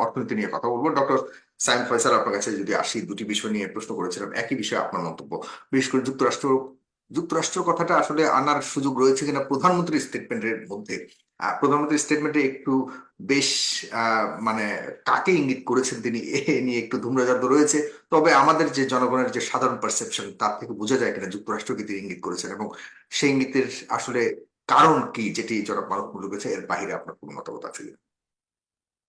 অর্থনীতি নিয়ে কথা বলবো। ডক্টর সাইম ফয়সাল, আপনার কাছে যদি আসি, দুটি বিষয় নিয়ে প্রশ্ন করেছিলাম, একই বিষয়ে আপনার মন্তব্য। বিশেষ করে যুক্তরাষ্ট্র কথাটা আসলে আনার সুযোগ রয়েছে কিনা প্রধানমন্ত্রীর স্টেটমেন্টের মধ্যে। প্রধানমন্ত্রীর স্টেটমেন্টে একটু বেশ মানে কাকে ইঙ্গিত করেছেন তিনি এ নিয়ে একটু ধূম্রজাত রয়েছে। তবে আমাদের যে জনগণের যে সাধারণ পারসেপশন, তার থেকে বোঝা যায় কিনা যুক্তরাষ্ট্রকে তিনি ইঙ্গিত করেছেন, এবং সেই ইঙ্গিতের আসলে কারণ কি, যেটি জনাব মারুফ মূল্য গেছে, এর বাইরে আপনার কোনো মতামত আছে কিনা?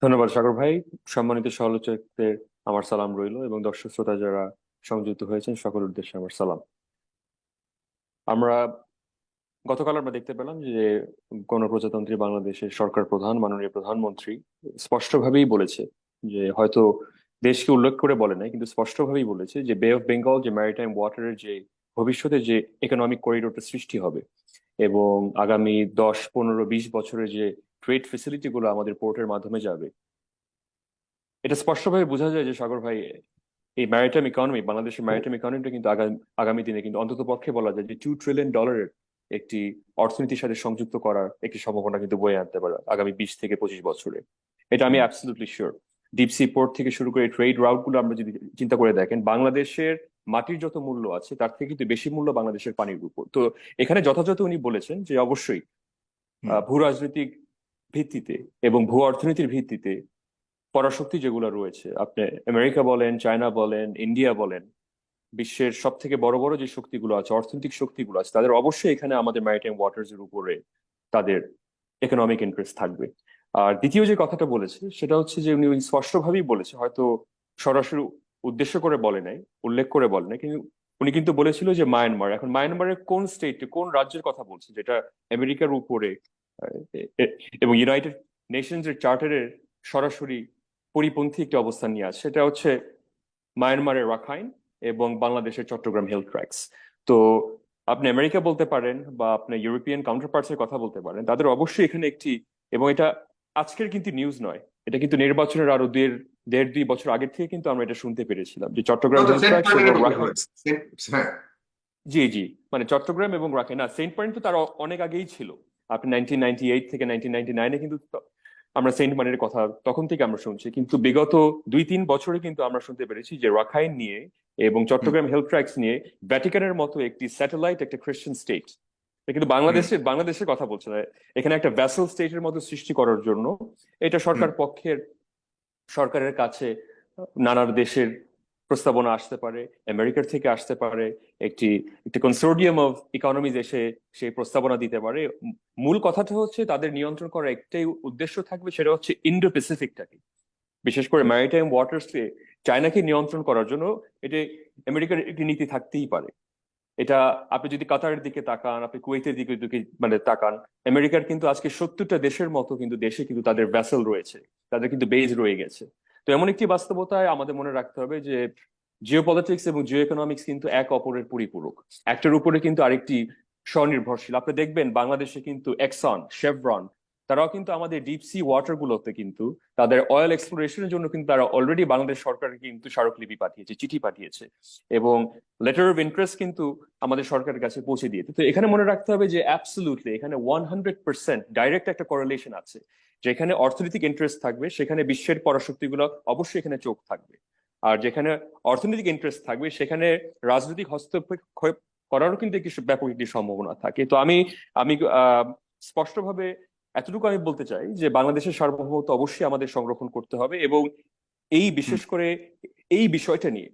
ধন্যবাদ সাগর ভাই। সম্মানিত সহলোচকদের আমার সালাম রইলো এবং দর্শক শ্রোতা যারা সংযুক্ত হয়েছেন সকলের উদ্দেশ্যে আমার সালাম। আমরা গতকাল দেখতে পেলাম যে গণপ্রজাতন্ত্রী বাংলাদেশের সরকার প্রধান মাননীয় প্রধানমন্ত্রী স্পষ্টভাবেই বলেছে যে হয়তো দেশকে উল্লেখ করে বলে নাই, কিন্তু স্পষ্টভাবেই বলেছে যে বে অফ বেঙ্গল, যে ম্যারিটাইম ওয়াটারের যে ভবিষ্যতে যে ইকোনমিক করিডোরটা সৃষ্টি হবে এবং আগামী 10, 15, 20 বছরের যে ট্রেড ফেসিলিটি গুলো আমাদের পোর্টের মাধ্যমে যাবে, এটা স্পষ্টভাবে বোঝা যায় যে সাগর ভাই, এই ম্যারিটাইম ইকোনমি, বাংলাদেশের ম্যারিটাইম ইকোনমিটা কিন্তু আগামী দিনে কিন্তু অন্তত পক্ষে বলা যায় যে $2 ট্রিলিয়ন একটি অর্থনীতির সাথে সংযুক্ত করার একটি সম্ভাবনা কিন্তু বয়ে আনতে পারে আগামী 20 থেকে 25 বছরে। এটা আমি absolutely sure. Deep sea port থেকে শুরু করে ট্রেড রাউট গুলো আমরা যদি চিন্তা করে দেখেন, বাংলাদেশের মাটির যত মূল্য আছে তার থেকে কিন্তু বেশি মূল্য বাংলাদেশের পানির উপর। তো এখানে যথাযথ উনি বলেছেন যে অবশ্যই হুম। ভূ রাজনৈতিক ভিত্তিতে এবং ভূ অর্থনীতির ভিত্তিতে পরাশক্তি যেগুলো রয়েছে, আপনি আমেরিকা বলেন, চায়না বলেন, ইন্ডিয়া বলেন, বিশ্বের সব থেকে বড় বড় যে শক্তিগুলো আছে, অর্থনৈতিক শক্তিগুলো আছে, তাদের অবশ্যই এখানে আমাদের ম্যারিটাইম ওয়াটার্স এর উপরে তাদের ইকোনমিক ইন্টারেস্ট থাকবে। আর দ্বিতীয় যে কথাটা বলেছে সেটা হচ্ছে যে উনি স্পষ্টভাবেই বলেছে, হয়তো সরাসরি উদ্দেশ্য করে বলে নাই, উল্লেখ করে বলে নাই, কিন্তু উনি কিন্তু বলেছিল যে মায়ানমার, এখন মায়ানমারের কোন স্টেট, কোন রাজ্যের কথা বলছে যেটা আমেরিকার উপরে এবং ইউনাইটেড নেশনস এর চার্টারের সরাসরি পরিপন্থী একটি অবস্থান নিয়ে আছে, সেটা হচ্ছে মায়ানমারের রাখাইন এবং বাংলাদেশের চট্টগ্রাম হিল ট্র্যাক্টস। তো আপনি আমেরিকা বলতে পারেন বা আপনি ইউরোপিয়ান কাউন্টারপার্টস এর কথা বলতে পারেন, তাদের অবশ্যই এখানে একটি, এবং এটা আজকের কিন্তু নিউজ নয়, এটা কিন্তু নির্বাচনের আরো 1.5-2 বছর আগের থেকে কিন্তু আমরা এটা শুনতে পেরেছিলাম যে চট্টগ্রাম তো হিল সেন্ট ট্র্যাক্টস এবং মার্টিনের কথা রাখাইন। বলেছে। হ্যাঁ। জি জি, মানে চট্টগ্রাম এবং রাখাইন না, সেন্ট পয়েন্ট তো তার অনেক আগেই ছিল। আপনি 1998 থেকে 1999-এ কিন্তু আমরা সেন্ট মার্টিনের কথা তখন থেকে আমরা শুনছি, কিন্তু বিগত 2-3 বছরে কিন্তু আমরা শুনতে পেরেছি যে রাখাইন নিয়ে এবং হুম। চট্টগ্রাম হিল ট্র্যাক্টস নিয়ে ভ্যাটিকানের মতো একটি স্যাটেলাইট, একটা খ্রিস্টান স্টেট, কিন্তু হুম। বাংলাদেশের কথা বলছে না, এখানে একটা ভ্যাসেল স্টেটের মতো সৃষ্টি করার জন্য এটা হুম। সরকারের কাছে নানা দেশের প্রস্তাবনা আসতে পারে, আমেরিকার থেকে আসতে পারে, একটি একটি কনসোর্টিয়াম অফ ইকোনমিজ এসে সেই প্রস্তাবনা দিতে পারে। মূল কথাটা হচ্ছে তাদের নিয়ন্ত্রণ করার একটাই উদ্দেশ্য থাকবে, সেটা হচ্ছে ইন্ডো প্যাসিফিকটাকে, বিশেষ করে ম্যারিটাইম ওয়াটার্সে চায়নাকে নিয়ন্ত্রণ করার জন্য। এটি আমেরিকার একটি নীতি থাকতেই পারে। এটা আপনি যদি কাতারের দিকে তাকান, আপনি কুয়েতের দিকে দিকে মানে তাকান, আমেরিকার কিন্তু আজকে 70টা দেশের মতো কিন্তু দেশে কিন্তু তাদের ভ্যাসেল রয়েছে, তাদের কিন্তু বেজ রয়ে গেছে। তো এমন একটি বাস্তবতায় আমাদের মনে রাখতে হবে যে জিও পলিটিক্স এবং জিও ইকোনমিক্স কিন্তু এক অপরের পরিপূরক, একটার উপরে কিন্তু আরেকটি স্বনির্ভরশীল। আপনি দেখবেন বাংলাদেশে কিন্তু এক্সন, শেভরন, তারাও কিন্তু আমাদের ডিপ সি ওয়াটার গুলোতে কিন্তু তাদের অয়েল এক্সপ্লোরেশনের জন্য কিন্তু তারা অলরেডি বাংলাদেশ সরকারকে কিন্তু স্মারকলিপি পাঠিয়েছে, চিঠি পাঠিয়েছে এবং লেটার অফ ইন্টারেস্ট কিন্তু আমাদের সরকারের কাছে পৌঁছে দিয়েছে। তো এখানে মনে রাখতে হবে যে অ্যাবসলুটলি এখানে 100% ডাইরেক্ট একটা কোরিলেশন আছে। যেখানে অর্থনৈতিক ইন্টারেস্ট থাকবে সেখানে বিশ্বের পরাশক্তিগুলো অবশ্যই এখানে চোখ থাকবে, আর যেখানে অর্থনৈতিক ইন্টারেস্ট থাকবে সেখানে রাজনৈতিক হস্তক্ষেপ করারও কিন্তু একটি ব্যাপক একটি সম্ভাবনা থাকে। তো আমি আমি স্পষ্টভাবে এতটুকু আমি বলতে চাই যে বাংলাদেশের সার্বভৌমত্ব অবশ্যই আমাদের সংরক্ষণ করতে হবে, এবং এই হুম। বিশেষ করে এই বিষয়টা নিয়ে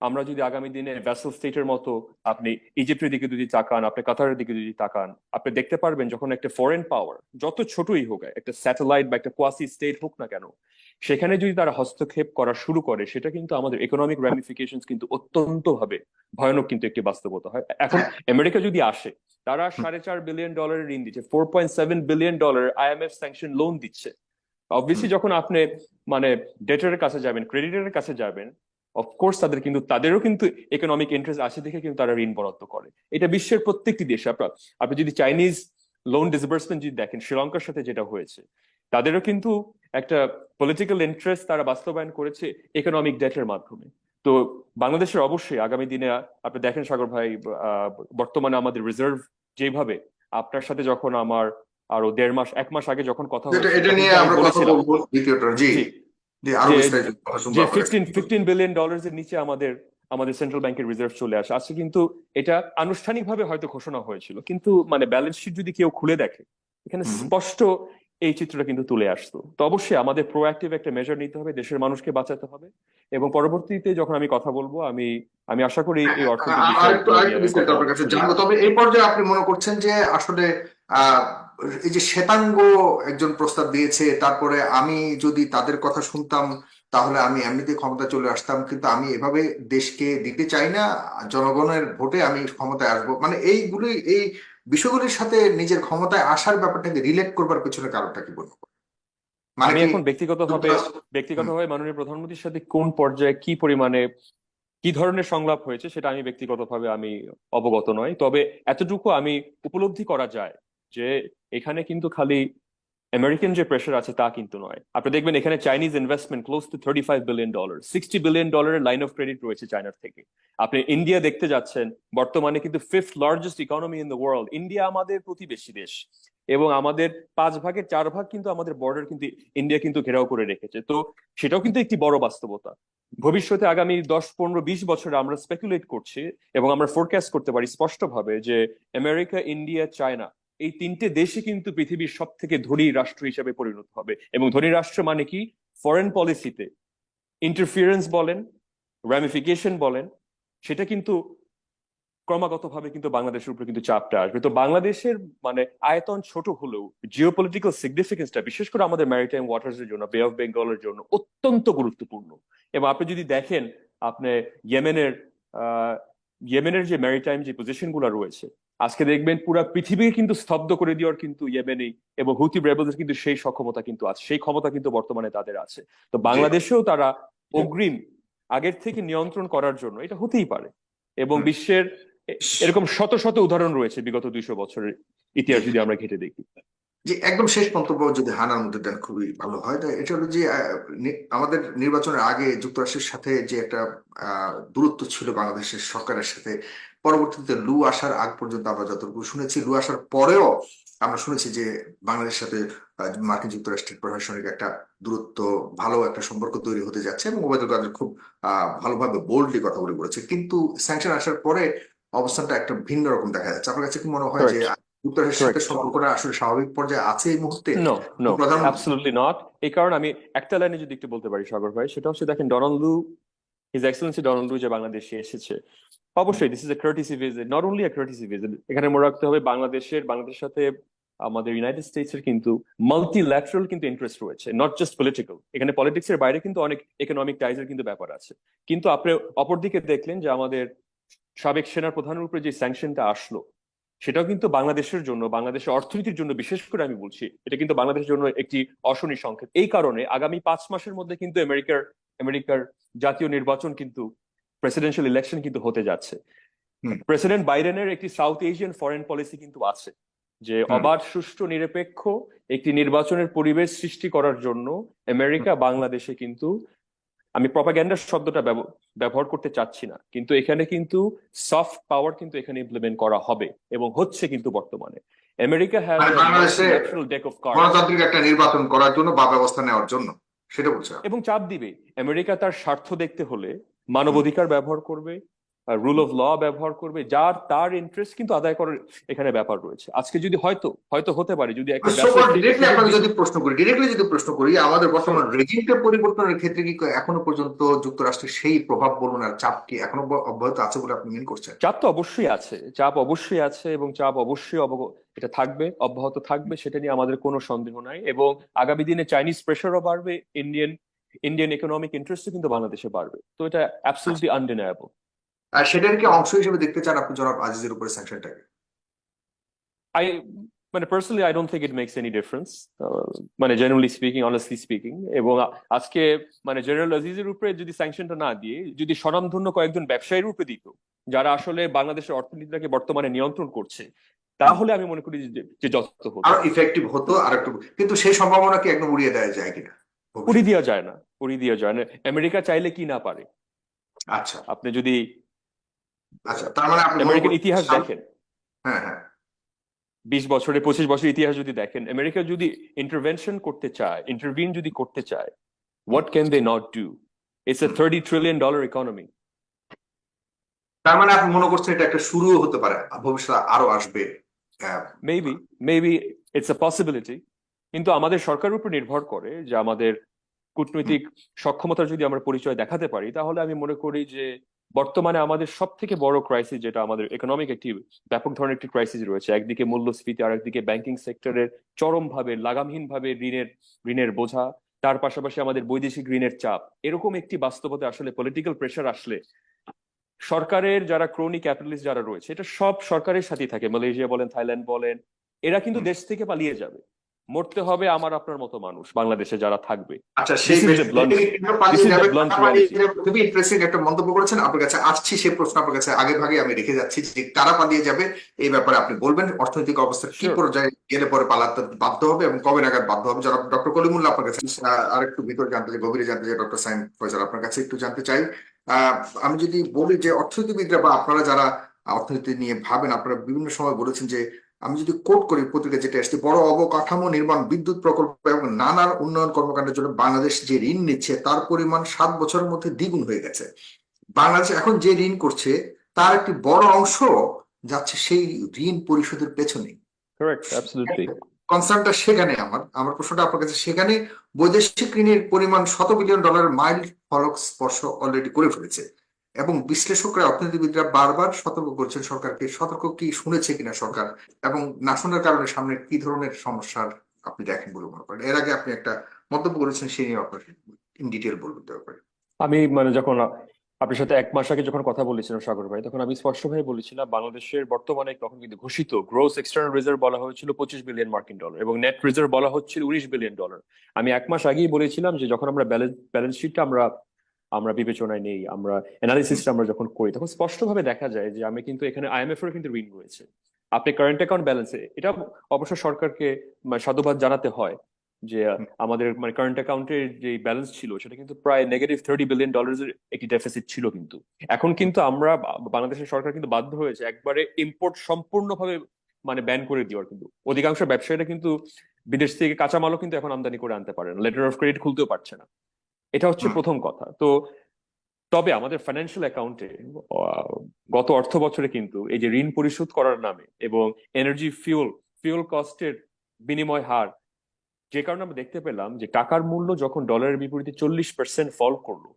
আমরা যদি আগামী দিনে ভ্যাসেল স্টেটের মতো, আপনি ইজিপ্টের দিকে যদি তাকান, আপনি কাতারের দিকে যদি তাকান, আপনি দেখতে পারবেন যখন একটা ফরেন পাওয়ার যত ছোটই হোক, একটা স্যাটেলাইট বা একটা কোয়াসি স্টেট হোক না কেন, সেখানে যদি তারা হস্তক্ষেপ করা শুরু করে, সেটা কিন্তু আমাদের ইকোনমিক র্যামিফিকেশন কিন্তু অত্যন্ত ভাবে ভয়ানক কিন্তু একটি বাস্তবতা হয়। এখন হ্যাঁ। আমেরিকা যদি আসে, তারা হুম। $4.5 বিলিয়ন ঋণ দিচ্ছে, $4.7 বিলিয়ন আইএমএফ স্যাংশন লোন দিচ্ছে। হুম। অবভিয়াসলি যখন আপনি মানে ডেটারের কাছে যাবেন, ক্রেডিটারের কাছে যাবেন, অফকোর্স তাদেরও কিন্তু ইকোনমিক ইন্টারেস্ট আছে দেখে কিন্তু তারা ঋণ বরাদ্দ করে। এটা বিশ্বের প্রত্যেকটি দেশে। আপনি যদি চাইনিজ লোন ডিসবার্সমেন্ট যদি দেখেন, শ্রীলঙ্কার সাথে যেটা হয়েছে, তাদেরও কিন্তু একটা পলিটিক্যাল ইন্টারেস্ট তারা বাস্তবায়ন করেছে ইকোনমিক ডেটের মাধ্যমে। তো বাংলাদেশের অবশ্যই আগামী দিনে আপনি দেখেন সাগর ভাই, বর্তমানে আমাদের রিজার্ভ যেভাবে, আপনার সাথে যখন আমার আরো 1.5 মাস 1 মাস আগে যখন কথা এটা হয়েছে এটা তখন নিয়ে কিন্তু আমি আমরা কথা বলেছিলাম। বলবো দ্বিতীয়টা। জি। জি, যে আরো যে বিস্তারিত কথা শুনবো যে আপনার কাছে। ফিফটিন বিলিয়ন ডলার্স এর নিচে আমাদের আমাদের সেন্ট্রাল ব্যাংকের রিজার্ভ চলে আসে আজকে, কিন্তু এটা আনুষ্ঠানিকভাবে হয়তো ঘোষণা হয়েছিল, কিন্তু মানে ব্যালেন্স শিট যদি কেউ খুলে দেখে এখানে হুম। স্পষ্ট এই চিত্রটা কিন্তু তুলে আসতো। তো অবশ্যই আমাদের প্রোঅ্যাক্টিভ একটা মেজার নিতে হবে, দেশের মানুষকে বাঁচাতে হবে, এবং পরবর্তীতে যখন আমি কথা বলবো আমি আমি আশা করি এই অর্থনৈতিক আরেকটু বিষয়গুলো নিয়ে আরেকটু আমি বিস্তারিত কথা আপনার কাছে সুযোগ জানবো, পাবো। তবে এই পর্যায়ে আপনি মনে করছেন যে আসলে আহ এই যে শ্বেতাঙ্গ একজন প্রস্তাব দিয়েছে, তারপরে আমি যদি তাদের কথা শুনতাম তাহলে আমি এমনিতে ক্ষমতা চলে আসতাম, কিন্তু আমি এভাবে দেশকে দিতে চাই না, জনগণের ভোটে আমি ক্ষমতায় আসবো, মানে এইগুলি এই বিষয়গুলির সাথে নিজের ক্ষমতায় আসার ব্যাপারটাকে রিলেট করবার পেছনে কারণটা কি বলবো, মানে আমি কি এখন ব্যক্তিগতভাবে যুক্তরাষ্ট্র? হুম। ব্যক্তিগতভাবে মাননীয় প্রধানমন্ত্রীর সাথে কোন পর্যায়ে কি পরিমাণে কি ধরনের সংলাপ হয়েছে সেটা আমি ব্যক্তিগতভাবে আমি অবগত নই, তবে এতটুকু আমি উপলব্ধি করা যায় যে এখানে কিন্তু খালি আমেরিকান যে প্রেশার আছে তা কিন্তু নয়। আপনি দেখবেন এখানে Chinese investment close two $35 billion, $60 billion line of credit রয়েছে চায়নার থেকে। আপনি ইন্ডিয়া দেখতে যাচ্ছেন, বর্তমানে কিন্তু fifth largest economy in the world. India আমাদের প্রতিবেশী দেশ, এবং আমাদের 5 ভাগের 4 ভাগ কিন্তু আমাদের বর্ডার কিন্তু ইন্ডিয়া কিন্তু ঘেরাও করে রেখেছে। তো সেটাও কিন্তু একটি বড় বাস্তবতা। ভবিষ্যতে আগামী 10, 15, 20 বছরে আমরা স্পেকুলেট করছি এবং আমরা ফোরকাস্ট করতে পারি স্পষ্টভাবে যে আমেরিকা, ইন্ডিয়া, চায়না এই তিনটে দেশই কিন্তু পৃথিবীর সব থেকে ধনী রাষ্ট্র হিসেবে পরিণত হবে। এবং ধনী রাষ্ট্র মানে কি, ফরেন পলিসিতে ইন্টারফিয়ারেন্স বলেন, র্যামিফিকেশন বলেন, সেটা কিন্তু ক্রমাগতভাবে কিন্তু বাংলাদেশের উপরে কিন্তু চাপটা আসবে। তো বাংলাদেশের মানে আয়তন ছোট হলেও জিওপলিটিক্যাল সিগনিফিকেন্সটা বিশেষ করে আমাদের ম্যারিটাইম ওয়াটার্স এর জন্য, বে অফ বেঙ্গলের জন্য অত্যন্ত গুরুত্বপূর্ণ। এবং আপনি যদি দেখেন, আপনি ইয়েমেনের আহ ইয়েমেনের যে ম্যারিটাইম যে পজিশন গুলো রয়েছে, আজকে দেখবেন পুরো পৃথিবী কিন্তু স্তব্ধ করে দেওয়ার কিন্তু ইয়েমেনেই এবং হুতি রেবেলদের কিন্তু সেই সক্ষমতা কিন্তু আছে, সেই ক্ষমতা কিন্তু বর্তমানে তাদের আছে। তো জি। বাংলাদেশেও তারা অগ্রিম আগের থেকে নিয়ন্ত্রণ করার জন্য এটা হতেই পারে। এবং হুম। বিশ্বের এরকম শত শত উদাহরণ রয়েছে বিগত 200 বছরের জি। ইতিহাস যদি আমরা ঘেঁটে দেখি। যে একদম শেষ মন্তব্য যদি হানার মধ্যে দেন খুবই ভালো হয়, তো এটা হলো যে আমাদের নির্বাচনের আগে যুক্তরাষ্ট্রের সাথে যে একটা দূরত্ব ছিল বাংলাদেশের সরকারের সাথে, পরবর্তীতে লু আসার আগ পর্যন্ত আমরা যতটুকু শুনেছি, লু আসার পরেও আমরা শুনেছি যে বাংলাদেশের সাথে মার্কিন যুক্তরাষ্ট্রের প্রশাসনিক একটা দূরত্ব, ভালো একটা সম্পর্ক তৈরি হতে যাচ্ছে, এবং ওবায়দুল কাদের খুব ভালোভাবে বোল্ডলি কথাগুলি বলেছে, কিন্তু স্যাংশন আসার পরে অবস্থানটা একটা ভিন্ন রকম দেখা যাচ্ছে। আপনার কাছে কি মনে হয় যে কারেক্ট, যুক্তরাষ্ট্রের সাথে কারেক্ট। সম্পর্কটা আসলে স্বাভাবিক পর্যায়ে আছে এই মুহূর্তে? নো, নো, প্রধান। Absolutely not. এই কারণে আমি একটা লাইনে যদি একটু বলতে পারি সাগর ভাই, সেটা হচ্ছে দেখেন, ডোনাল্ড লু, হিজ এক্সেলেন্সি ডোনাল্ড লু যে বাংলাদেশে এসেছে, অবশ্যই this is a কার্টিসি visit, not only a কার্টিসি visit. এখানে মনে রাখতে হবে বাংলাদেশের সাথে আমাদের ইউনাইটেড স্টেটস এর কিন্তু মাল্টিল্যাটারাল কিন্তু ইন্টারেস্ট রয়েছে, নট জাস্ট পলিটিক্যাল। এখানে পলিটিক্স এর বাইরে কিন্তু অনেক ইকোনমিক টাইজের কিন্তু ব্যাপার আছে। কিন্তু আপনি অপরদিকে দেখলেন যে আমাদের সাবেক সেনা প্রধানের উপরে যে স্যাংশনটা আসলো, সেটাও কিন্তু বাংলাদেশের জন্য, বাংলাদেশের অর্থনীতির জন্য বিশেষ করে আমি বলছি, এটা কিন্তু বাংলাদেশের জন্য একটি অশনি সংকেত। এই কারণে আগামী 5 মাসের মধ্যে কিন্তু আমেরিকার জাতীয় নির্বাচন কিন্তু, প্রেসিডেন্সিয়াল ইলেকশন কিন্তু হতে যাচ্ছে। হুম। প্রেসিডেন্ট বাইডেনের একটি সাউথ এশিয়ান ফরেন পলিসি কিন্তু আছে, যে হুম। অবাধ, সুষ্ঠু, নিরপেক্ষ একটি নির্বাচনের পরিবেশ সৃষ্টি করার জন্য আমেরিকা বাংলাদেশে কিন্তু, আমি প্রপাগ্যান্ডার শব্দটা ব্যবহার করতে চাচ্ছি না, কিন্তু এখানে কিন্তু সফট পাওয়ার কিন্তু এখানে ইমপ্লিমেন্ট করা হবে এবং হচ্ছে কিন্তু বর্তমানে। আমেরিকা হ্যাজ মানে আ বাংলাদেশে মাল্টিল্যাটারাল ডেক অফ কার্ডস গণতান্ত্রিক একটা নির্বাচন করার জন্য বা ব্যবস্থা নেওয়ার জন্য, সেটা বলছে। এবং চাপ দিবে। আমেরিকা তার স্বার্থ দেখতে হলে হুম। মানবাধিকার ব্যবহার করবে, রুল অফ ল ব্যবহার করবে, যার তার ইন্টারেস্ট কিন্তু আদায় করার এখানে ব্যাপার রয়েছে। আজকে যদি হয়তো হয়তো হতে পারে যদি একটা ব্যাসেল ডিরেক্টলি সুযোগ আপনাকে দিত। যদি প্রশ্ন করি, আমাদের বর্তমান Sure. রেজিমটা পরিবর্তনের ক্ষেত্রে কি এখনো পর্যন্ত যুক্তরাষ্ট্রের সেই প্রভাব বলুন আর চাপ কি এখনো অব্যাহত আছে বলে আপনি মনে করছেন? চাপ তো অবশ্যই আছে, চাপ অবশ্যই আছে, এবং চাপ অবশ্যই এটা থাকবে, অব্যাহত থাকবে, সেটা নিয়ে আমাদের কোনো সন্দেহ নাই। এবং আগামী দিনে চাইনিজ প্রেশারও বাড়বে, ইন্ডিয়ান ইন্ডিয়ান ইকোনমিক ইন্টারেস্টও কিন্তু বাংলাদেশে বাড়বে। তো এটা আচ্ছা। Absolutely undeniable. আর সেটার কি অংশ হিসেবে দেখতে চান আপনি জনাব আজিজের উপরে স্যাংশনটাকে? আই মানে personally I don't think it makes any difference, মানে জেনারেলি স্পিকিং, অনেস্টলি স্পিকিং। এবং আজকে মানে জেনারেল আজিজের উপরে যদি স্যাংশনটা না দিয়ে যদি স্বনামধন্য কয়েকজন ব্যবসায়ীর উপরে দিত, যারা আসলে বাংলাদেশের অর্থনীতিটাকে বর্তমানে নিয়ন্ত্রণ করছে, তাহলে আমি মনে করি যে যত হতো। আরো ইফেক্টিভ হতো আর একটু, কিন্তু সেই সম্ভাবনা কি একদম উড়িয়ে দেওয়া যায় কিনা উড়িয়ে ভবিষ্যতে? দেওয়া যায় না, উড়িয়ে দেওয়া যায় না। আমেরিকা চাইলে কি না পারে। আচ্ছা। আপনি যদি আচ্ছা, তার মানে আপনি মনে আমেরিকান করছেন ইতিহাস দেখেন, হ্যাঁ, হ্যাঁ। 20 বছরে 25 বছর ইতিহাস যদি দেখেন, আমেরিকা যদি ইন্টারভেনশন করতে চায়, ইন্টারভিন যদি করতে চায়, What can they not do? It's a $30 trillion economy. তার মানে আপনি মনে করছেন এটা একটা শুরুও হতে পারে, ভবিষ্যতে আরো আসবে? Maybe it's a possibility. কিন্তু আমাদের সরকারের উপর নির্ভর করে যে আমাদের কূটনৈতিক সক্ষমতার যদি আমরা পরিচয় দেখাতে পারি, তাহলে আমি মনে করি যে বর্তমানে আমাদের সব থেকে বড় ক্রাইসিস, যেটা আমাদের ইকোনমিক একটি ব্যাপক ধরনের একটি ক্রাইসিস রয়েছে, একদিকে মূল্যস্ফীতি আর একদিকে ব্যাংকিং সেক্টরের চরমভাবে লাগামহীনভাবে ঋণের বোঝা, তার পাশাপাশি আমাদের বৈদেশিক ঋণের চাপ, এরকম একটি বাস্তবতা আসলে পলিটিক্যাল প্রেশার আসলে সরকারের যারা ক্রোনি ক্যাপিটালিস্ট যারা রয়েছে, এটা সব সরকারের সাথেই থাকে, মালয়েশিয়া বলেন, থাইল্যান্ড বলেন, এরা কিন্তু দেশ থেকে পালিয়ে যাবে। মরতে হবে আমার আপনার মতো মানুষ বাংলাদেশে যারা থাকবে। আচ্ছা, This is the blunt, this is the blunt reality. খুবই ইন্টারেস্টিং একটা মন্তব্য করেছেন। আপনার কাছে আসছি, সেই প্রশ্ন আপনার কাছে আগে ভাগে আমি রেখে যাচ্ছি যে কারা পালিয়ে যাবে এই ব্যাপারে আপনি বলবেন, অর্থনৈতিক অবস্থা কি Sure. পর্যায়ে গেলে পরে পালাতে বাধ্য হবে এবং কবে নাগাদ বাধ্য হবে। যারা ডক্টর কলিমুল্লাহ আপনার কাছে আর একটু ভিতরে জানতে চাই, গভীরে জানতে চাই, ডক্টর সাইম ফয়সাল আপনার কাছে একটু জানতে চাই। আমি যদি বলি যে অর্থনীতিবিদরা বা আপনারা যারা অর্থনীতি নিয়ে ভাবেন, আপনারা বিভিন্ন সময় বলেছেন যে, আমি যদি কোট করি পত্রিকা যেটা আসছে, বড় অবকাঠামো নির্মাণ, বিদ্যুৎ প্রকল্প এবং নানা উন্নয়ন কর্মকাণ্ডের জন্য বাংলাদেশ যে ঋণ নিচ্ছে তার পরিমাণ 7 বছরের মধ্যে দ্বিগুণ হয়ে গেছে। বাংলাদেশ এখন যে ঋণ করছে তার একটি বড় অংশ যাচ্ছে সেই ঋণ পরিশোধের পেছনে। Correct, absolutely. কনসার্নটা সেখানে, আমার প্রশ্নটা আপনার কাছে সেখানে। বৈদেশিক ঋণের পরিমাণ $100 বিলিয়ন মাইল ফলক স্পর্শ অলরেডি করে ফেলেছে এবং বিশ্লেষকরা, অর্থনীতিবিদরা বারবার সতর্ক করছেন সরকারকে। সতর্ক কি শুনেছে কিনা সরকার, এবং না শোনার কারণে সামনে কি ধরনের সমস্যার আপনি দেখেন বলে মনে করেন? এর আগে আপনি একটা মন্তব্য করেছেন, সেই নিয়ে আপনার ইন ডিটেল বলতে পারেন। আমি যখন আপনার সাথে 1 মাস আগে যখন কথা বলেছিলাম সাগর ভাই, তখন আমি স্পষ্টভাবে বলেছিলাম বাংলাদেশের বর্তমানে তখন কিন্তু ঘোষিত গ্রোস এক্সটার্নাল রিজার্ভ বলা হয়েছিল $25 বিলিয়ন এবং নেট রিজার্ভ বলা হচ্ছিল $19 বিলিয়ন। আমি 1 মাস আগেই বলেছিলাম যে যখন আমরা ব্যালেন্স শিটটা আমরা বিবেচনায় নেই, আমরা অ্যানালিসিসটা আমরা যখন করি, তখন স্পষ্টভাবে দেখা যায় যে আমি কিন্তু এখানে IMF এর কিন্তু ঋণ রয়েছে। আপনি কারেন্ট অ্যাকাউন্ট ব্যালেন্সে, এটা অবশ্য সরকারকে সাধুবাদ জানাতে হয় যে আমাদের কারেন্ট অ্যাকাউন্টের যে ব্যালেন্স ছিল সেটা কিন্তু প্রায় -$30 বিলিয়ন এর একটি ডেফিসিট ছিল। কিন্তু এখন কিন্তু আমরা বাংলাদেশের সরকার কিন্তু বাধ্য হয়েছে একবারে ইম্পোর্ট সম্পূর্ণভাবে ব্যান করে দেওয়ার। কিন্তু অধিকাংশ ব্যবসায়ীরা কিন্তু বিদেশ থেকে কাঁচামালও কিন্তু এখন আমদানি করে আনতে পারে না, লেটার অফ ক্রেডিট খুলতেও পারছে না। এটা হচ্ছে প্রথম কথা। তো তবে আমাদের ফাইন্যান্সিয়াল অ্যাকাউন্টে গত অর্থ বছরে কিন্তু এই যে ঋণ পরিশোধ করার নামে এবং এনার্জি ফিউল কস্টের বিনিময় হার, যে কারণে আমরা দেখতে পেলাম যে টাকার মূল্য যখন ডলারের বিপরীতে 40% ফল করলো,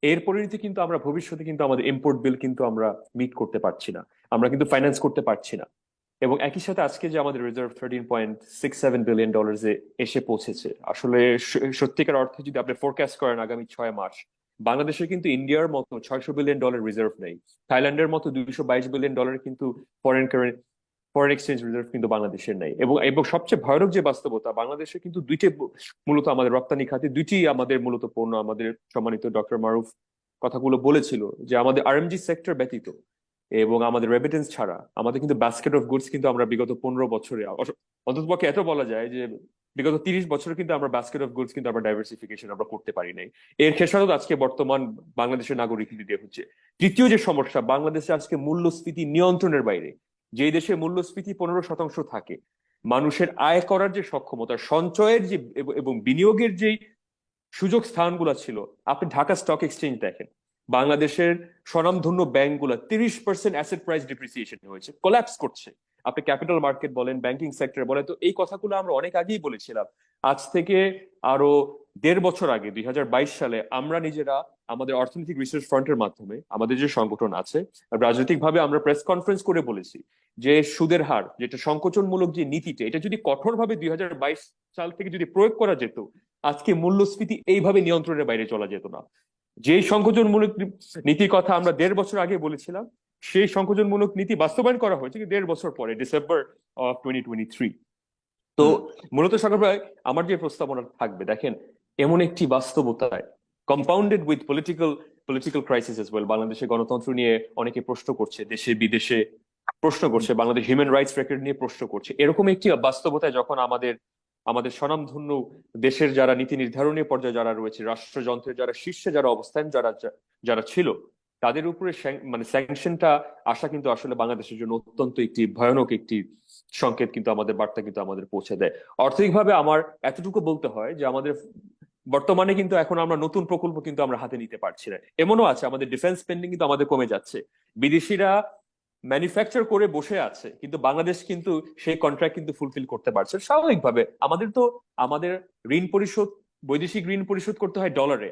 এর পরিণতি কিন্তু আমরা ভবিষ্যতে কিন্তু আমাদের ইম্পোর্ট বিল কিন্তু আমরা মিট করতে পারছি না, আমরা কিন্তু ফাইন্যান্স করতে পারছি না। এবং একই সাথে আজকে যে আমাদের রিজার্ভ $13.67 বিলিয়ন এসে পৌঁছেছে, আসলে সত্যিকার অর্থে যদি আপনি ফোরকাস্ট করেন আগামী 6 মাস, বাংলাদেশের কিন্তু ইন্ডিয়ার মতো $600 বিলিয়ন রিজার্ভ নেই, থাইল্যান্ডের মতো $222 বিলিয়ন কিন্তু ফরেন এক্সচেঞ্জ রিজার্ভ কিন্তু বাংলাদেশের নেই। এবং সবচেয়ে ভয়ানক যে বাস্তবতা, বাংলাদেশে কিন্তু মূলত আমাদের রপ্তানি খাতে দুইটি আমাদের মূলত পণ্য, আমাদের সম্মানিত ডক্টর মারুফ কথাগুলো বলেছিল যে আমাদের আরএমজি সেক্টর ব্যতীত এবং আমাদের রেমিটেন্স ছাড়া আমাদের কিন্তু বাস্কেট অফ গুডস কিন্তু আমরা বিগত 15 বছরে, অন্ততপক্ষে এত বলা যায় যে বিগত 30 বছরে কিন্তু আমরা বাস্কেট অফ গুডস কিন্তু আমরা ডাইভার্সিফিকেশন আমরা করতে পারি নাই। এর খেসারত আজকে বর্তমান বাংলাদেশের নাগরিক দিয়ে হচ্ছে। তৃতীয় যে সমস্যা, বাংলাদেশে আজকে মূল্যস্ফীতি নিয়ন্ত্রণের বাইরে। যে দেশে মূল্যস্ফীতি 15% থাকে, মানুষের আয় করার যে সক্ষমতা, সঞ্চয়ের যে এবং বিনিয়োগের যে সুযোগ স্থানগুলো ছিল, আপনি ঢাকা স্টক এক্সচেঞ্জ দেখেন, বাংলাদেশের স্বনামধন্য ব্যাংকগুলো 30% অ্যাসেট প্রাইস ডিপ্রিসিয়েশন হয়েছে, কোল্যাপস করছে। আপনি ক্যাপিটাল মার্কেট বলেন, ব্যাংকিং সেক্টর বলেন, তো এই কথাগুলো আমরা অনেক আগেই বলেছিলাম। আজ থেকে আরো 1.5 বছর আগে 2022 সালে আমরা নিজেরা আমাদের অর্থনৈতিক রিসার্চ ফ্রন্টের মাধ্যমে আমাদের যে সংগঠন আছে, রাজনৈতিকভাবে আমরা প্রেস কনফারেন্স করে বলেছি যে সুদের হার যেটা সংকোচনমূলক যে নীতিটা, এটা যদি কঠোরভাবে 2022 সাল থেকে যদি প্রয়োগ করা যেত, আজকে মূল্যস্ফীতি এইভাবে নিয়ন্ত্রণের বাইরে চলা যেত না। যে সংকোচনমূলক নীতির কথা আমরা 1.5 বছর আগে বলেছিলাম, সেই সংকোচনমূলক নীতি বাস্তবায়ন করা হয়েছে 1.5 বছর পরে, ডিসেম্বর 2023। তো মূলত সাগর ভাই, আমার যে প্রস্তাবনা থাকবে, দেখেন এমন একটি বাস্তবতায় compounded with political crisis as well, বাংলাদেশের গণতন্ত্র নিয়ে অনেকে প্রশ্ন করছে, দেশে বিদেশে প্রশ্ন করছে, বাংলাদেশ হিউম্যান রাইটস রেকর্ড নিয়ে প্রশ্ন করছে। এরকম একটি বাস্তবতায় যখন আমাদের স্বনামধন্য দেশের যারা নীতি নির্ধারণী পর্যায়ে যারা রয়েছে, রাষ্ট্রযন্ত্রের যারা শীর্ষে যারা অবস্থান যারা ছিল, তাদের উপরে স্যাংশনটা আসা কিন্তু আসলে বাংলাদেশের জন্য অত্যন্ত একটি ভয়ানক একটি সংকেত, কিন্তু আমাদের বার্তা কিন্তু আমাদের পৌঁছে দেয়। অর্থনৈতিকভাবে আমার এতটুকু বলতে হয় যে আমাদের বর্তমানে কিন্তু এখন আমরা নতুন প্রকল্প কিন্তু আমরা হাতে নিতে পারছি না। এমনও আছে আমাদের ডিফেন্স স্পেন্ডিং কিন্তু আমাদের কমে যাচ্ছে। বিদেশিরা ম্যানুফ্যাকচার করে বসে আছে, কিন্তু বাংলাদেশ কিন্তু সেই কন্ট্রাক্ট কিন্তু ফুলফিল করতে পারছে না। স্বাভাবিকভাবে আমাদের ঋণ পরিশোধ, বৈদেশিক ঋণ পরিশোধ করতে হয় ডলারে।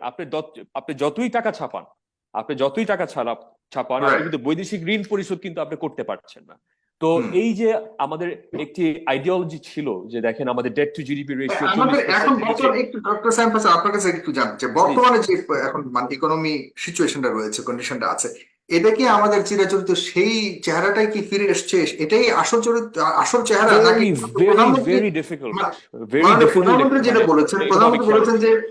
আপনি যতই টাকা ছাপান, আপনি যতই টাকা ছাপান, আপনি রাইট। কিন্তু বৈদেশিক ঋণ পরিশোধ কিন্তু আপনি করতে পারছেন না। তো হুম। এই যে আমাদের একটি আইডিওলজি ছিল যে দেখেন আমাদের ডেট টু জিডিপি রেশিও আমাদের এখন 40% নিচে। বর্তমানে একটু ডক্টর সাইম ফাসার আপনার কাছে একটু জানতে চাই, প্লিজ। বর্তমানে যে এখন মানে ইকোনমি সিচুয়েশনটা রয়েছে, কন্ডিশনটা আছে, এটা কি আমাদের চিরাচরিত সেই চেহারাটাই কি ফিরে এসছে? এটাই আসল চরিত্র, আসল চেহারা, নাকি ভেরি ভেরি প্রধানমন্ত্রী ভেরি ডিফিকাল্ট, মা- ভেরি মাননীয় ডিফিকাল্ট প্রধানমন্ত্রী যেটা মানে বলেছেন, ইকোনমিক প্রধানমন্ত্রী বলেছেন চ্যালেঞ্জ।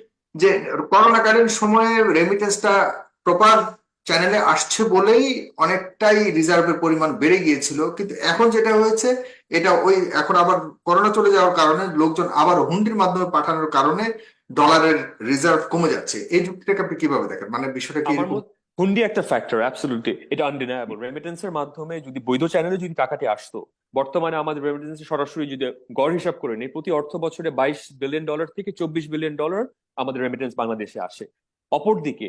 যে যে করোনাকালীন সময়ে রেমিটেন্সটা প্রপার চ্যানেলে আসছে বলেই অনেকটাই রিজার্ভের পরিমাণ বেড়ে গিয়েছিল, কিন্তু এখন যেটা হয়েছে, এটা ওই এখন আবার করোনা চলে যাওয়ার কারণে লোকজন আবার হুন্ডির মাধ্যমে পাঠানোর কারণে ডলারের রিজার্ভ কমে যাচ্ছে। এই যুক্তিটাকে আপনি কিভাবে দেখেন? মানে বিষয়টা কি আমার এরকম? মত হুন্ডি একটা ফ্যাক্টর, অ্যাবসলিউটলি, এটা আনডিনায়াবল। রেমিটেন্সের মাধ্যমে যদি বৈধ চ্যানেলে যদি টাকাটি আসতো, বর্তমানে আমাদের রেমিটেন্স সরাসরি যদি গড় হিসাব করে নেই, প্রতি অর্থ বছরে $22 বিলিয়ন থেকে $24 বিলিয়ন আমাদের রেমিটেন্স বাংলাদেশে আসে। অপরদিকে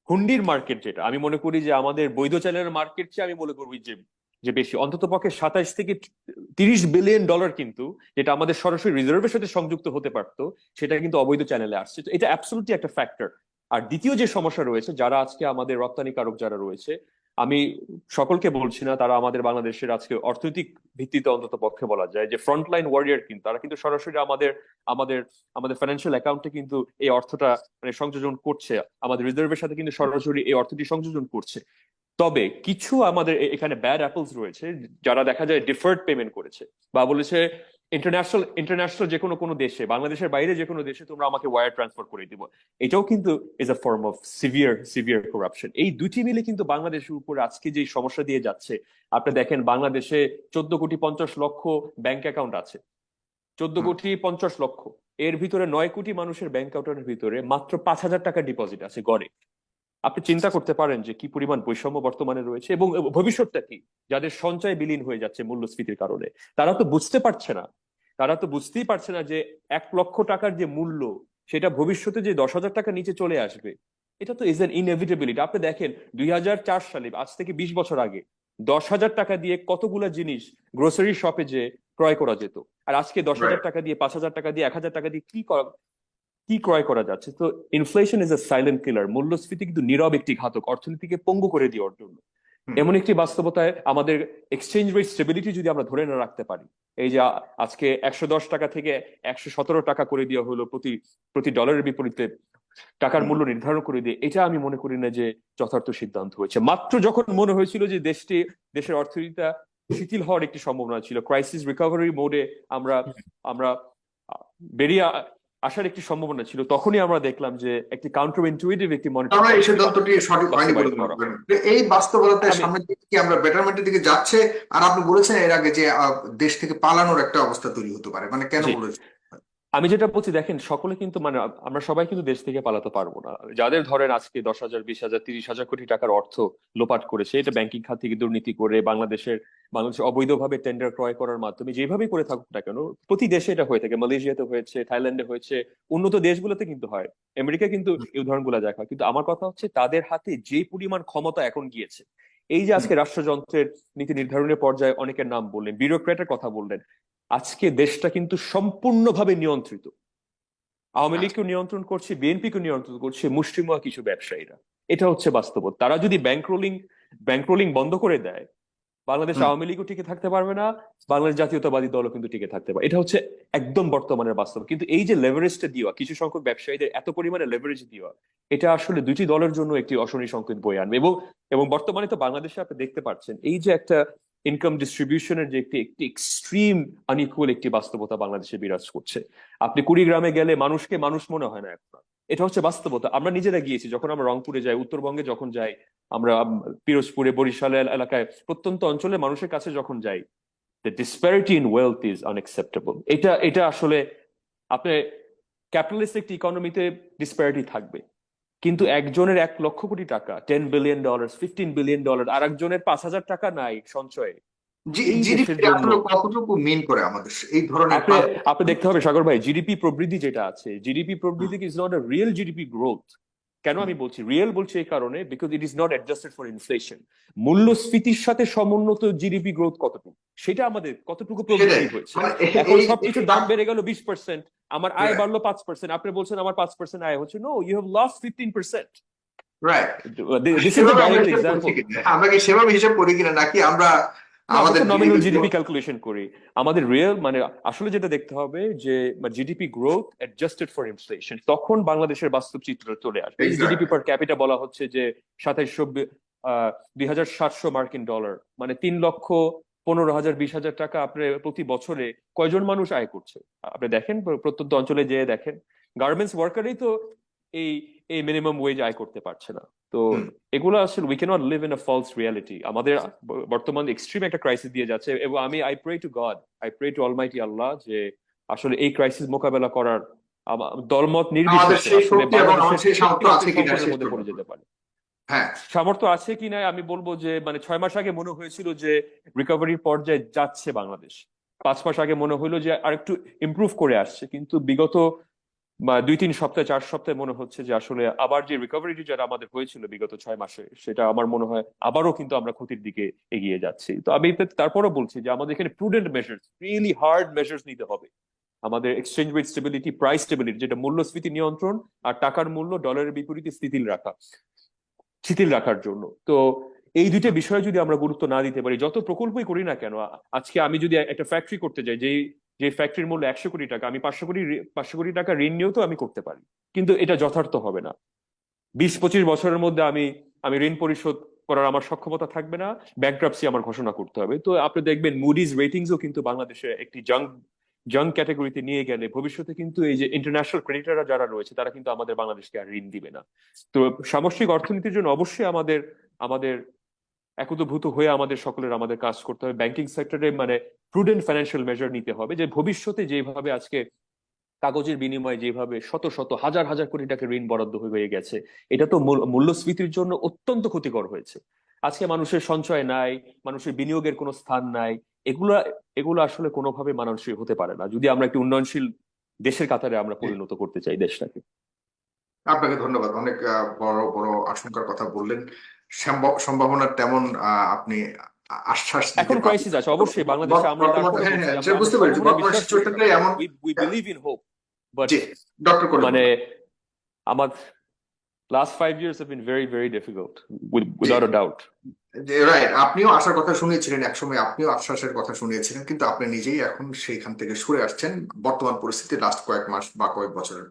হুন্ডির মার্কেট, যেটা আমি মনে করি যে আমাদের বৈধ চ্যানেলের মার্কেট চেয়ে আমি মনে করি যে যে বেশি, অন্তত পক্ষে 27 থেকে 30 বিলিয়ন ডলার কিন্তু, যেটা আমাদের সরাসরি রিজার্ভের সাথে সংযুক্ত হতে পারতো, সেটা কিন্তু অবৈধ চ্যানেলে আসছে। তো এটা অ্যাবসলিউটলি একটা ফ্যাক্টর। আর দ্বিতীয় যে সমস্যা রয়েছে, যারা আজকে আমাদের রপ্তানিকারক যারা রয়েছে, আমি সকলকে বলছি না, তারা আমাদের বাংলাদেশের আজকে অর্থনৈতিক ভিত্তিতে অন্তত পক্ষে বলা যায় যে ফ্রন্টলাইন ওয়ারিয়ার, কিন্তু তারা কিন্তু সরাসরি আমাদের আমাদের ফাইন্যান্সিয়াল অ্যাকাউন্টে কিন্তু এই অর্থটা মানে সংযোজন করছে, আমাদের রিজার্ভের সাথে কিন্তু সরাসরি এই অর্থটি সংযোজন করছে। তবে কিছু আমাদের এখানে ব্যাড অ্যাপলস রয়েছে, যারা দেখা যায় ডিফার্ড পেমেন্ট করেছে বা বলেছে ইন্টারন্যাশনাল যে কোনো দেশে, বাংলাদেশের বাইরে যে কোনো দেশে তোমরা আমাকে ওয়ার ট্রান্সফার করে দিব। এটাও কিন্তু is a form of severe corruption. এই দুটি মিলে কিন্তু বাংলাদেশের উপর আজকে যে সমস্যা দিয়ে যাচ্ছে। আপনি দেখেন বাংলাদেশে 14,50,00,000 ব্যাংক অ্যাকাউন্ট আছে, 14,50,00,000। এর ভিতরে 9 কোটি মানুষের ব্যাংক অ্যাকাউন্টের ভিতরে মাত্র 5,000 টাকা ডিপোজিট আছে গড়ে। আপনি চিন্তা করতে পারেন যে কি পরিমাণ বৈষম্য বর্তমানে রয়েছে, এবং ভবিষ্যৎটা কি, যাদের সঞ্চয় বিলীন হয়ে যাচ্ছে মূল্যস্ফীতির কারণে। তারা তো বুঝতে পারছে না, তারা তো বুঝতেই পারছে না যে 1 লক্ষ টাকার যে মূল্য, সেটা ভবিষ্যতে যে 10,000 টাকা নিচে চলে আসবে। এটা তো ইজ এন ইনএভিটেবিলিটি। আপনি দেখেন 2004 সালে, আজ থেকে 20 বছর আগে, 10,000 টাকা দিয়ে কতগুলা জিনিস গ্রোসারি শপে যে ক্রয় করা যেত। আর আজকে দশ রাইট। হাজার টাকা দিয়ে, 5,000 টাকা দিয়ে, 1,000 টাকা দিয়ে কি ক্রয় করা যাচ্ছে? তো inflation is a silent killer. মূল্যস্ফীতি কিন্তু নীরব একটি ঘাতক, অর্থনীতিকে পঙ্গু করে দেওয়ার জন্য। এমন একটি বাস্তবতায় আমাদের এক্সচেঞ্জ রেট স্টেবিলিটি যদি আমরা ধরে না রাখতে পারি, এই যে আজকে 110 টাকা থেকে 117 টাকা করে দেওয়া হলো প্রতি প্রতি ডলারের বিপরীতে টাকার মূল্য নির্ধারণ করে দিয়ে, এটা আমি মনে করি না যে যথার্থ সিদ্ধান্ত হয়েছে। মাত্র যখন মনে হয়েছিল যে দেশের অর্থনীতিটা শিথিল হওয়ার একটি সম্ভাবনা ছিল, ক্রাইসিস রিকভারি মোডে আমরা আমরা বেরিয়ে আসার একটি সম্ভাবনা ছিল, তখনই আমরা দেখলাম যে একটি কাউন্টার ইনটুইটিভ একটি মনিটারি আমরা এই পলিসি সিদ্ধান্তটি সঠিক হয়নি বলে বাস্তবায়ন মনে করা করেন? হলো। এই বাস্তবতার আমি সামনের দিকে কি আমরা বেটারমেন্টের দিকে যাচ্ছে? আর আপনি বলেছেন এর আগে যে দেশ থেকে পালানোর একটা অবস্থা তৈরি হতে পারে, মানে কেন জি, বলেছেন? আমি যেটা বলছি, দেখেন সকলে কিন্তু মানে আমরা সবাই কিন্তু দেশ থেকে পালাতে পারবো না। যাদের ধরেন আজকে 10,000, 20,000, 30,000 কোটি টাকার অর্থ লোপাট করেছে, এটা ব্যাংকিং খাত থেকে দুর্নীতি করে বাংলাদেশে অবৈধভাবে টেন্ডার ক্রয় করার মাধ্যমে যেভাবেই করে থাকুক না কেন, প্রতি দেশে এটা হয়ে থাকে। মালয়েশিয়াতে হয়েছে, থাইল্যান্ডে হয়েছে, উন্নত দেশগুলোতে কিন্তু হয়, আমেরিকা কিন্তু এই উদাহরণগুলো দেখা হয়। কিন্তু আমার কথা হচ্ছে তাদের হাতে যে পরিমাণ ক্ষমতা এখন গিয়েছে, এই যে আজকে রাষ্ট্রযন্ত্রের নীতি নির্ধারণের পর্যায়ে অনেকের নাম বললেন, ব্যুরোক্র্যাটের কথা বললেন, আজকে দেশটা কিন্তু সম্পূর্ণভাবে নিয়ন্ত্রিত। আওয়ামী লীগকে নিয়ন্ত্রণ করছে, বিএনপিকে নিয়ন্ত্রণ করছে মুষ্টিমেয় কিছু ব্যবসায়ীরা। এটা হচ্ছে বাস্তবতা। তারা যদি ব্যাংক রোলিং বন্ধ করে দেয়, বাংলাদেশ হুম। আওয়ামী লীগও টিকে থাকতে পারবে না, বাংলাদেশ জাতীয়তাবাদী দলও কিন্তু টিকে থাকতে পারবে। এটা হচ্ছে একদম বর্তমানের বাস্তব। কিন্তু এই যে লেভারেজটা দেওয়া, কিছু সংখ্যক ব্যবসায়ীদের এত পরিমাণে লেভারেজ দেওয়া, এটা আসলে দুটি দলের জন্য একটি অশনি সংকেত বয়ে আনবে। এবং এবং বর্তমানে তো বাংলাদেশে আপনি দেখতে পাচ্ছেন এই যে একটা ইনকাম ডিস্ট্রিবিউশনের যে একটি একটি এক্সট্রিম আনইকুয়াল একটি বাস্তবতা বাংলাদেশে বিরাজ করছে। আপনি কুড়িগ্রামে গেলে মানুষকে মানুষ মনে হয় না এখন আর। এটা হচ্ছে বাস্তবতা। আমরা নিজেরা গিয়েছি, যখন আমরা রংপুরে যাই, উত্তরবঙ্গে যখন যাই, আমরা পিরোজপুরে, বরিশালে এলাকায়, প্রত্যন্ত অঞ্চলে মানুষের কাছে যখন যাই, the disparity in wealth is unacceptable. এটা আসলে আপনি ক্যাপিটালিস্ট একটি ইকোনমিতে ডিসপ্যারিটি থাকবে, কিন্তু একজনের 1 লক্ষ কোটি টাকা, $10 বিলিয়ন, $15 বিলিয়ন, আর একজনের 5,000 টাকা নাই সঞ্চয়ে, এই দেশের জিডিপি জন্য আসলে কতটুকু মিন করে আমাদের এই ধরনের আপনি আপনি দেখতে হবে সাগর ভাই, জিডিপি প্রবৃদ্ধি যেটা আছে, জিডিপি প্রবৃদ্ধি is not a real GDP growth. কেন আমি বলছি রিয়েল, বলছি এই কারণে because it is not adjusted for inflation. মূল্যস্ফীতির সাথে সমুন্নত জিডিপি গ্রোথ কতটুকু, সেটা আমাদের কতটুকু সেটাই প্রবৃদ্ধি হয়েছে। মানে এখন এই সবকিছুর দাম বেড়ে গেল 20%, আমার আয় বাড়লো 5%, আপনি বলছেন আমার 5% আয় হচ্ছে। No, you have lost 15%। Right, this is the সেভাবে আমরা ডাইরেক্ট হিসাব করছি এক্সাম্পল। কিনা, আমরা কি সেভাবে হিসাব করি কিনা, নাকি আমরা না, আমরা আমাদের তো নমিনাল জিডিপি ক্যালকুলেশন করি। আমাদের রিয়েল মানে আসলে যেটা দেখতে হবে যে GDP growth adjusted for inflation, তখন বাংলাদেশের বাস্তব চিত্র চলে আসবে। জিডিপি পার ক্যাপিটা বলা হচ্ছে যে 2700 মার্কিন ডলার, মানে 3,15,000 20,000 টাকা আপনার প্রতি বছরে কয়জন মানুষ আয় করছে। আপনি দেখেন প্রত্যন্ত অঞ্চলে যেয়ে দেখেন, গার্মেন্টস ওয়ার্কারই তো এই এই মিনিমাম ওয়েজ আয় করতে পারছে না। তো এগুলো আসলে we can't live in a false reality. আমাদের বর্তমান এক্সট্রিম একটা ক্রাইসিস দিয়ে যাচ্ছে, এবং আমি I pray to God, I pray to almighty Allah যে আসলে এই ক্রাইসিস মোকাবেলা করার দলমত আমাদের নির্বিশেষে সেই আসলে শক্তি এবং আমাদের সেই সামর্থ্য আছে কিনা সংকটের শেষ মধ্যে পড়ে পর্যন্ত। যেতে পারে। হ্যাঁ, সামর্থ্য আছে কিনা আমি বলবো যে মানে 6 মাস আগে মনে হয়েছিল যে রিকভারির পর্যায়ে যাচ্ছে বাংলাদেশ, 5 মাস আগে মনে হলো যে আরেকটু ইমপ্রুভ করে আসছে, কিন্তু বিগত 2-3 সপ্তাহ 4 সপ্তাহে মনে হচ্ছে যে আসলে আবার যে রিকভারিটি যেটা আমাদের হয়েছিল বিগত 6 মাসে, সেটা আমার মনে হয় আবারও কিন্তু আমরা ক্ষতির দিকে এগিয়ে যাচ্ছি। তো আমি তারপরও বলছি যে আমাদের এখানে prudent measures, really hard measures নিতে হবে। আমাদের exchange rate stability, price stability, যেটা মূল্যস্ফীতি নিয়ন্ত্রণ আর টাকার মূল্য ডলারের বিপরীতে শিথিল রাখার জন্য। তো এই দুইটা বিষয়ে যদি আমরা গুরুত্ব না দিতে পারি, যত প্রকল্পই করি না কেন, আজকে আমি যদি একটা ফ্যাক্টরি করতে যাই, যে ফ্যাক্টরির মূল্য 100 কোটি টাকা, আমি 500 কোটি টাকা ঋণ নিয়েও তো আমি করতে পারি, কিন্তু এটা যথার্থ হবে না। 20-25 বছরের মধ্যে আমি ঋণ পরিশোধ করার আমার সক্ষমতা থাকবে না, ব্যাংক্রাপসি আমার ঘোষণা করতে হবে। তো আপনি দেখবেন মুডিজ রেটিংসও কিন্তু বাংলাদেশে একটি জাঙ্ক ক্যাটাগরিতে নিয়ে গেলে ভবিষ্যতে কিন্তু এই যে ইন্টারন্যাশনাল ক্রেডিটাররা যারা রয়েছে তারা কিন্তু আমাদের বাংলাদেশকে আর ঋণ দিবে না। তো সামষ্টিক অর্থনীতির জন্য অবশ্যই আমাদের একীভূত হয়ে আমাদের কাজ করতে হবে। ব্যাংকিং সেক্টরে মানে প্রুডেন্ট ফাইন্যান্সিয়াল মেজার নিতে হবে, যে ভবিষ্যতে যেভাবে আজকে কাগজের বিনিময়ে যেভাবে শত শত হাজার হাজার কোটি টাকা ঋণ বরাদ্দ হয়ে গেছে, এটা তো মূল্যস্ফীতির জন্য অত্যন্ত ক্ষতিকর হয়েছে। আজকে মানুষের সঞ্চয় নাই, মানুষের বিনিয়োগের কোনো স্থান নাই। এগুলা এগুলো আসলে কোনোভাবে মানানসই হতে পারে না যদি আমরা একটি উন্নয়নশীল দেশের কাতারে আমরা পরিণত করতে চাই দেশটাকে। আপনাকে ধন্যবাদ। অনেক বড় বড় আশঙ্কার কথা বললেন। সম্ভাবনার তেমন আপনি আশ্বাস দিতে এখন ক্রাইসিস আছে অবশ্যই বাংলাদেশে, আমরা তারপরে হ্যাঁ বলছি হ্যাঁ, যে সেটা বুঝতে পেরেছি, সম্ভাবনায় বর্তমান বিশ্বাস করি, সিচুয়েশনটাই এমন। We believe in hope, but G, doctor করে মানে আমার last 5 years have been very, very difficult, without a doubt. Right, আপনিও আশার কথা শুনিয়েছিলেন, একসময় আপনিও আশ্বাসের কথা শুনিয়েছিলেন, কিন্তু আপনি নিজেই এখন সেইখান থেকে সরে আসছেন বর্তমান পরিস্থিতি লাস্ট কয়েক মাস বা কয়েক বছরের